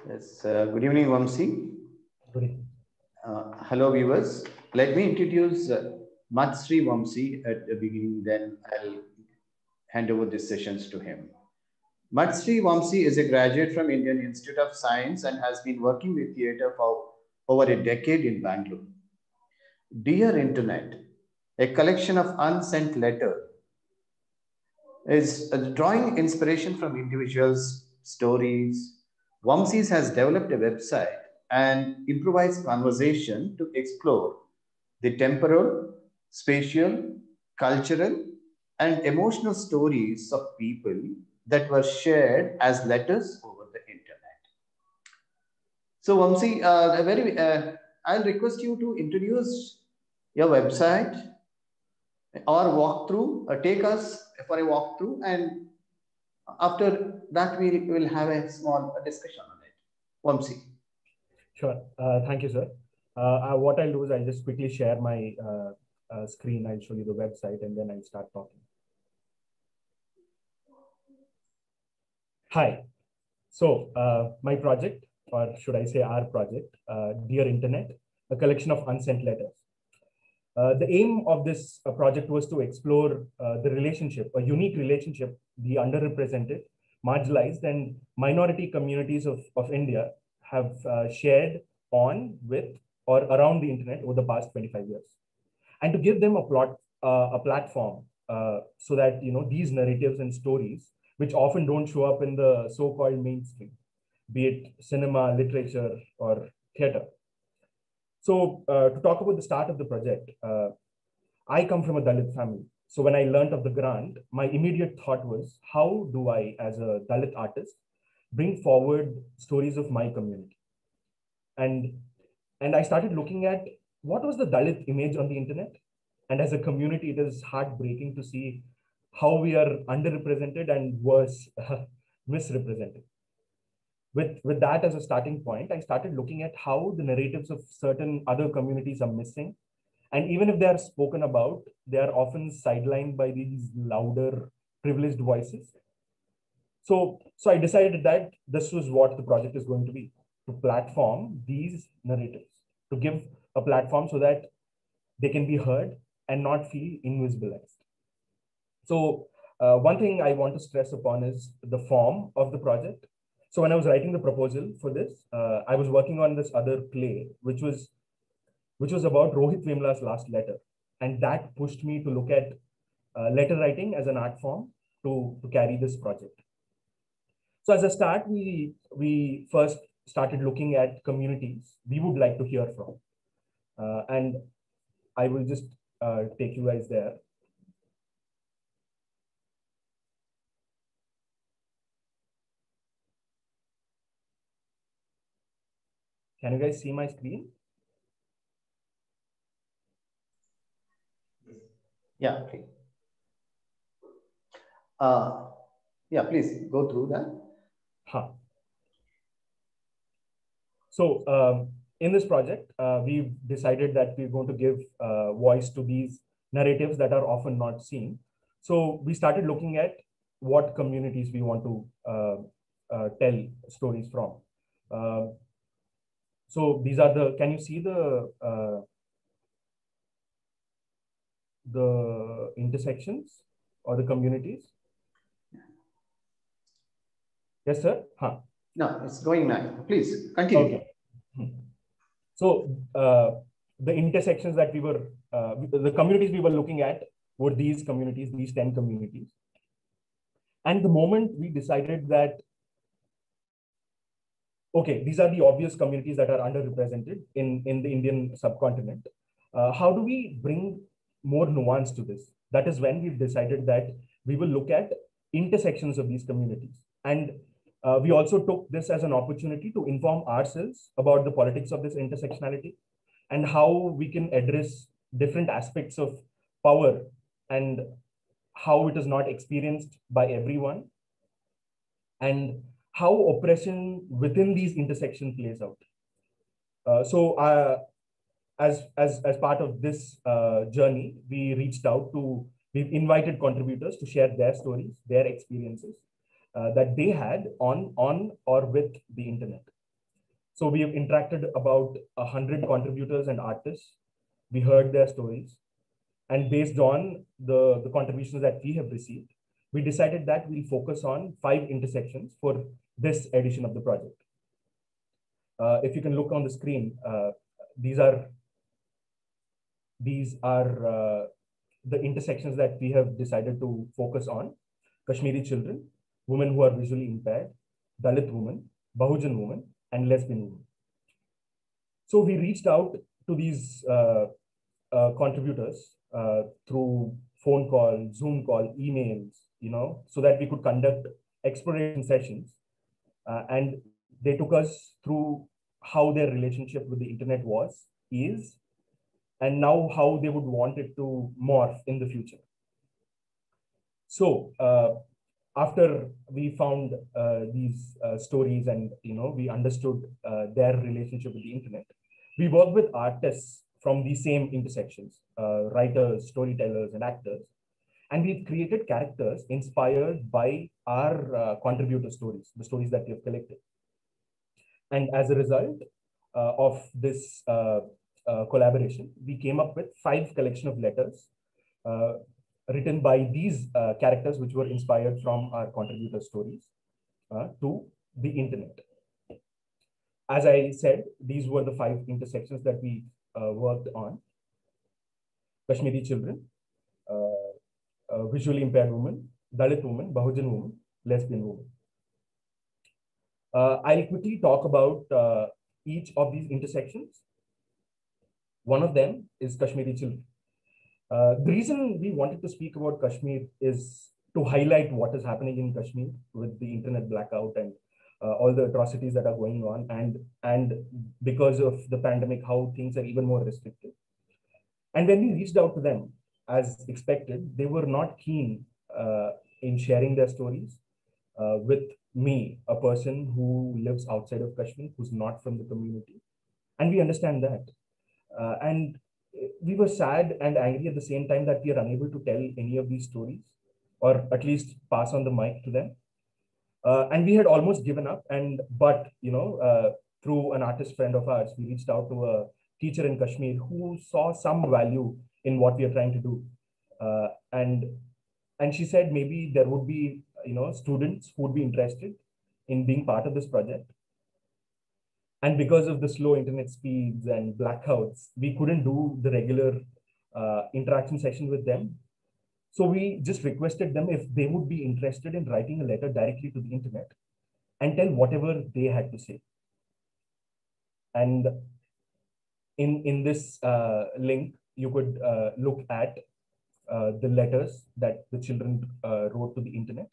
Yes, good evening, Vamsi. Good evening. Hello, viewers. Let me introduce Matsri Vamsi at the beginning, then I'll hand over these sessions to him. Matsri Vamsi is a graduate from Indian Institute of Science and has been working with theatre for over a decade in Bangalore. Dear Internet, a collection of unsent letters, is drawing inspiration from individuals' stories. Vamsis has developed a website and improvised conversation to explore the temporal, spatial, cultural, and emotional stories of people that were shared as letters over the internet. So, Vamsi, I'll request you to introduce your website or walk through, take us for a walkthrough, and after that we will have a small discussion on it. Vamsi. Sure. Thank you, sir. What I'll do is I'll just quickly share my screen. I'll show you the website and then I'll start talking. Hi. So my project, or should I say our project, Dear Internet, a collection of unsent letters. The aim of this project was to explore the relationship, a unique relationship, the underrepresented, marginalized, and minority communities of India have shared on, with, or around the internet over the past 25 years. And to give them a platform so that these narratives and stories, which often don't show up in the so-called mainstream, be it cinema, literature, or theater. So to talk about the start of the project, I come from a Dalit family. So when I learned of the grant, my immediate thought was, how do I, as a Dalit artist, bring forward stories of my community? And I started looking at what was the Dalit image on the internet. And as a community, it is heartbreaking to see how we are underrepresented and worse, misrepresented. With that as a starting point, I started looking at how the narratives of certain other communities are missing. And even if they are spoken about, they are often sidelined by these louder, privileged voices. So I decided that this was what the project is going to be, to platform these narratives, to give a platform so that they can be heard and not feel invisibilized. So one thing I want to stress upon is the form of the project. So when I was writing the proposal for this, I was working on this other play, which was about Rohit Vemla's last letter. And that pushed me to look at letter writing as an art form to carry this project. So as a start, we first started looking at communities we would like to hear from. And I will just take you guys there. Can you guys see my screen? Yeah, okay. Yeah, please go through that. Huh. So in this project, we've decided that we're going to give voice to these narratives that are often not seen. So we started looking at what communities we want to tell stories from. So these are can you see the intersections or the communities? Yes, sir? Huh. No, it's going now. Please continue. Okay. So the intersections that the communities we were looking at were these communities, these 10 communities. And the moment we decided that, okay, these are the obvious communities that are underrepresented in the Indian subcontinent. How do we bring more nuance to this. That is when we've decided that we will look at intersections of these communities. And we also took this as an opportunity to inform ourselves about the politics of this intersectionality and how we can address different aspects of power and how it is not experienced by everyone, and how oppression within these intersections plays out. As part of this journey, we've invited contributors to share their stories, their experiences that they had on or with the internet. So we have interacted about 100 contributors and artists. We heard their stories, and based on the contributions that we have received, we decided that we'll focus on 5 intersections for this edition of the project. If you can look on the screen, these are the intersections that we have decided to focus on: Kashmiri children, women who are visually impaired, Dalit women, Bahujan women, and lesbian women. So we reached out to these contributors through phone call, Zoom call, emails, so that we could conduct exploration sessions. And they took us through how their relationship with the internet is, and now how they would want it to morph in the future. So after we found these stories and we understood their relationship with the internet, we worked with artists from the same intersections, writers, storytellers, and actors. And we've created characters inspired by our contributor stories, the stories that we have collected. And as a result of this collaboration, we came up with 5 collection of letters written by these characters, which were inspired from our contributor stories to the internet. As I said, these were the 5 intersections that we worked on: Kashmiri children, visually impaired women, Dalit women, Bahujan women, lesbian women. I'll quickly talk about each of these intersections. One of them is Kashmiri children. The reason we wanted to speak about Kashmir is to highlight what is happening in Kashmir with the internet blackout and all the atrocities that are going on, and because of the pandemic, how things are even more restricted. And when we reached out to them, as expected, they were not keen in sharing their stories with me, a person who lives outside of Kashmir, who's not from the community. And we understand that. And we were sad and angry at the same time that we are unable to tell any of these stories, or at least pass on the mic to them. And we had almost given up. But through an artist friend of ours, we reached out to a teacher in Kashmir who saw some value in what we are trying to do. And she said maybe there would be students who would be interested in being part of this project. And because of the slow internet speeds and blackouts, we couldn't do the regular interaction session with them. So we just requested them if they would be interested in writing a letter directly to the internet and tell whatever they had to say. And in this link, you could look at the letters that the children wrote to the internet.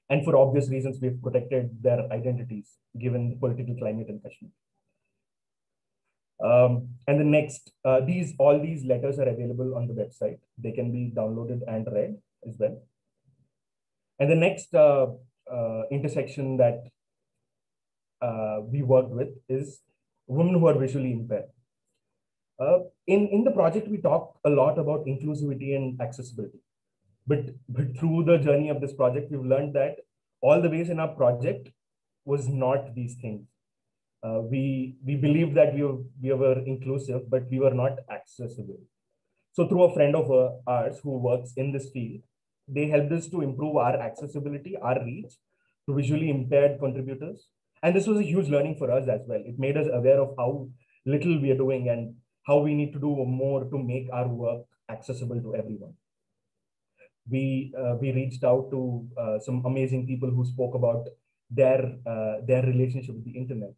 And for obvious reasons, we've protected their identities, given the political climate in Kashmir. And the next, all these letters are available on the website. They can be downloaded and read as well. And the next intersection that we worked with is women who are visually impaired. In the project, we talk a lot about inclusivity and accessibility. But through the journey of this project, we've learned that all the ways in our project was not these things. We believed that we were inclusive, but we were not accessible. So through a friend of ours who works in this field, they helped us to improve our accessibility, our reach to visually impaired contributors. And this was a huge learning for us as well. It made us aware of how little we are doing and how we need to do more to make our work accessible to everyone. We reached out to some amazing people who spoke about their relationship with the internet.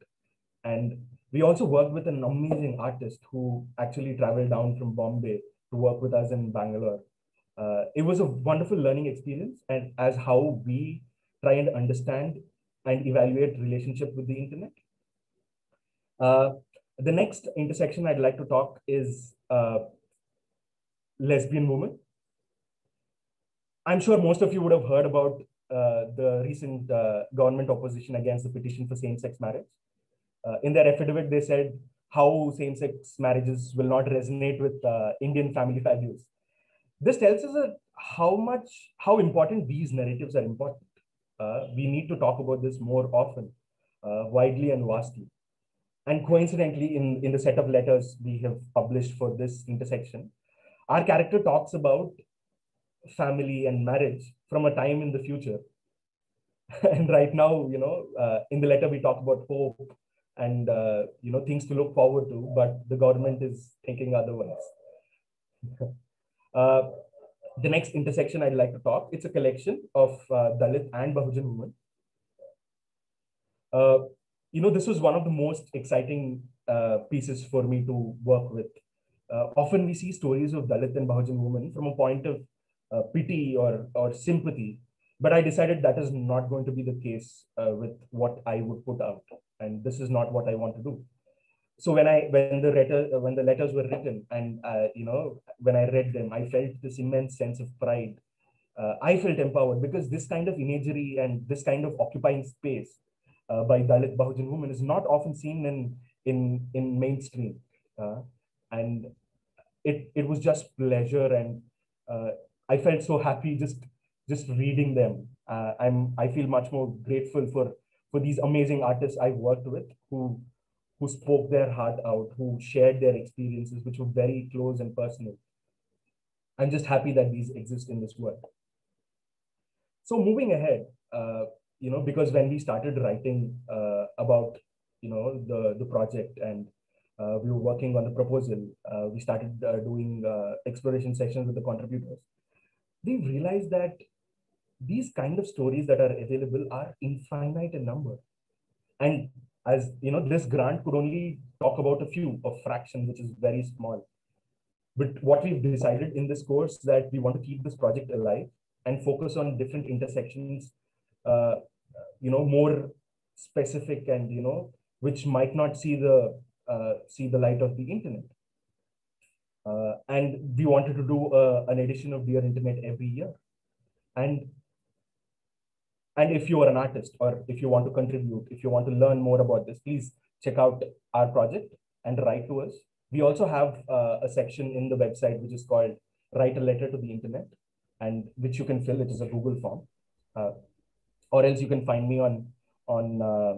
And we also worked with an amazing artist who actually traveled down from Bombay to work with us in Bangalore. It was a wonderful learning experience, and as how we try and understand and evaluate relationship with the internet. The next intersection I'd like to talk is lesbian women. I'm sure most of you would have heard about the recent government opposition against the petition for same-sex marriage. In their affidavit, they said how same-sex marriages will not resonate with Indian family values. This tells us how important these narratives are important. We need to talk about this more often, widely and vastly. And coincidentally, in the set of letters we have published for this intersection, our character talks about family and marriage from a time in the future. And right now, in the letter we talk about hope and things to look forward to, but the government is thinking otherwise. The next intersection I'd like to talk, it's a collection of Dalit and Bahujan women. This was one of the most exciting pieces for me to work with. Often we see stories of Dalit and Bahujan women from a point of pity or sympathy, but I decided that is not going to be the case with what I would put out, and this is not what I want to do. So when the letters were written, and when I read them, I felt this immense sense of pride. I felt empowered because this kind of imagery and this kind of occupying space by Dalit Bahujan women is not often seen in mainstream, and it was just pleasure, and I felt so happy just reading them. I feel much more grateful for these amazing artists I've worked with who spoke their heart out, who shared their experiences, which were very close and personal. I'm just happy that these exist in this world. So moving ahead, because when we started writing about, the project, and we were working on the proposal, we started doing exploration sessions with the contributors. We realized that these kind of stories that are available are infinite in number. And as this grant could only talk about a fraction, which is very small. But what we've decided in this course that we want to keep this project alive and focus on different intersections, more specific and, which might not see the light of the internet. And we wanted to do an edition of Dear Internet every year. And if you are an artist, or if you want to contribute, if you want to learn more about this, please check out our project and write to us. We also have a section in the website which is called Write a Letter to the Internet, and which you can fill. It is a Google form. Or else you can find me on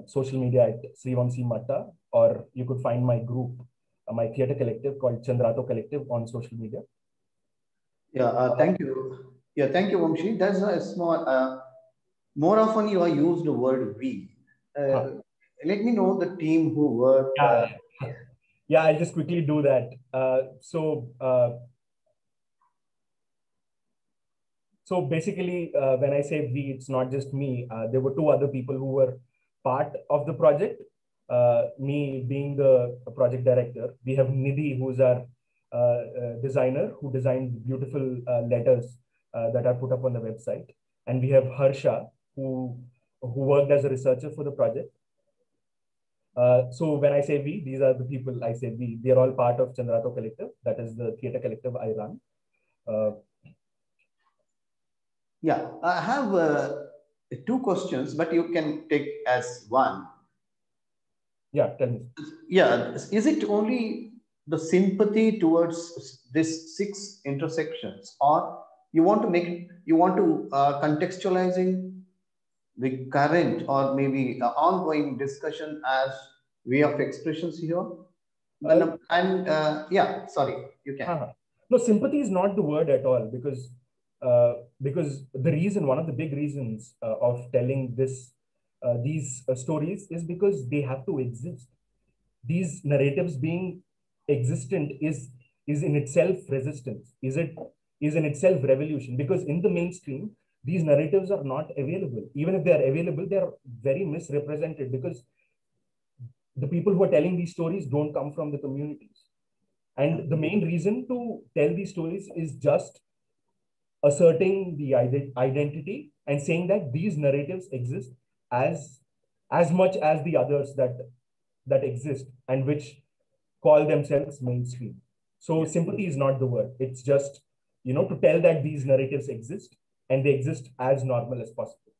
social media at Srivamsi Matta, or you could find my group, my theater collective called Chandrato Collective on social media. Yeah, thank you. Yeah, thank you, Vamshi. That's a small. More often you are used the word we. Let me know the team who worked. Yeah, I'll just quickly do that. So basically, when I say we, it's not just me. There were two other people who were part of the project. Me being the project director. We have Nidhi, who's our designer, who designed beautiful letters that are put up on the website. And we have Harsha, who worked as a researcher for the project. So when I say we, these are the people I say we. They are all part of Chandrato Collective. That is the theater collective I run. Yeah, I have two questions, but you can take as one. Yeah, tell me. Yeah, is it only the sympathy towards these 6 intersections, or you want to contextualizing the current or maybe ongoing discussion as way of expressions here? Yeah, sorry, you can. No, sympathy is not the word at all, because one of the big reasons of telling these stories is because they have to exist. These narratives being existent is in itself resistance, is in itself revolution, because in the mainstream, these narratives are not available. Even if they are available, they are very misrepresented, because the people who are telling these stories don't come from the communities. And the main reason to tell these stories is just asserting the identity and saying that these narratives exist as much as the others that exist and which call themselves mainstream. So sympathy is not the word. It's just, to tell that these narratives exist and they exist as normal as possible.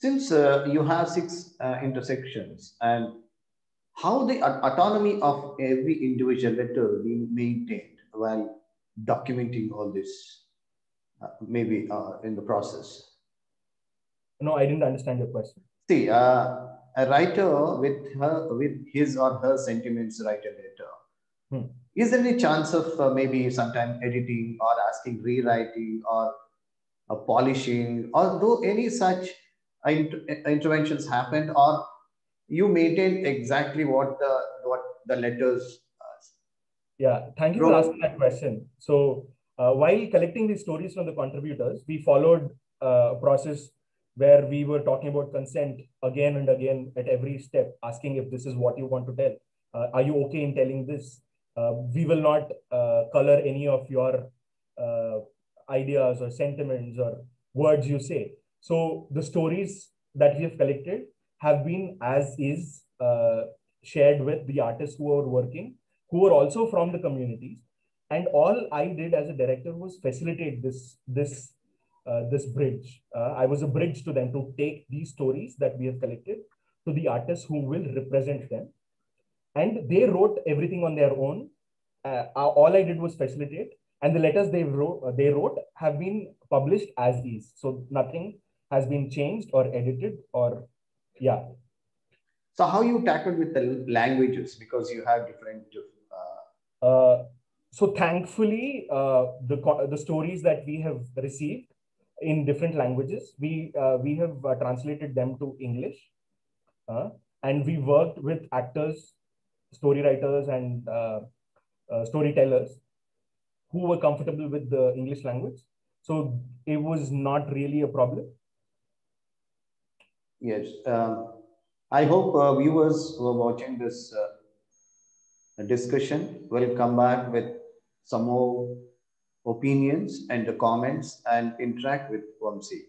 Since you have six intersections, and how the autonomy of every individual letter being maintained while documenting all this, maybe in the process. No, I didn't understand your question. See, a writer with his or her sentiments write a letter. Is there any chance of maybe sometime editing or asking rewriting or polishing, or do any such interventions happened, or you maintain exactly what the letters? Yeah, thank you for asking that question. So while collecting these stories from the contributors, we followed a process where we were talking about consent again and again at every step, asking if this is what you want to tell. Are you okay in telling this? We will not color any of your ideas or sentiments or words you say. So the stories that we have collected have been as is shared with the artists who are working, who are also from the communities. And all I did as a director was facilitate this bridge. I was a bridge to them to take these stories that we have collected to the artists who will represent them. And they wrote everything on their own. All I did was facilitate. And the letters they wrote have been published as is. So nothing has been changed or edited or, yeah. So how you tackled with the languages, because you have different... So thankfully, the stories that we have received in different languages, we have translated them to English, and we worked with actors, story writers, and storytellers who were comfortable with the English language. So it was not really a problem. Yes. I hope viewers who are watching this discussion will come back with some more opinions and the comments and interact with Vamsi.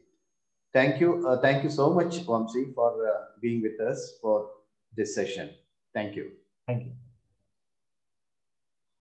Thank you so much, Vamsi, for being with us for this session. Thank you. Thank you.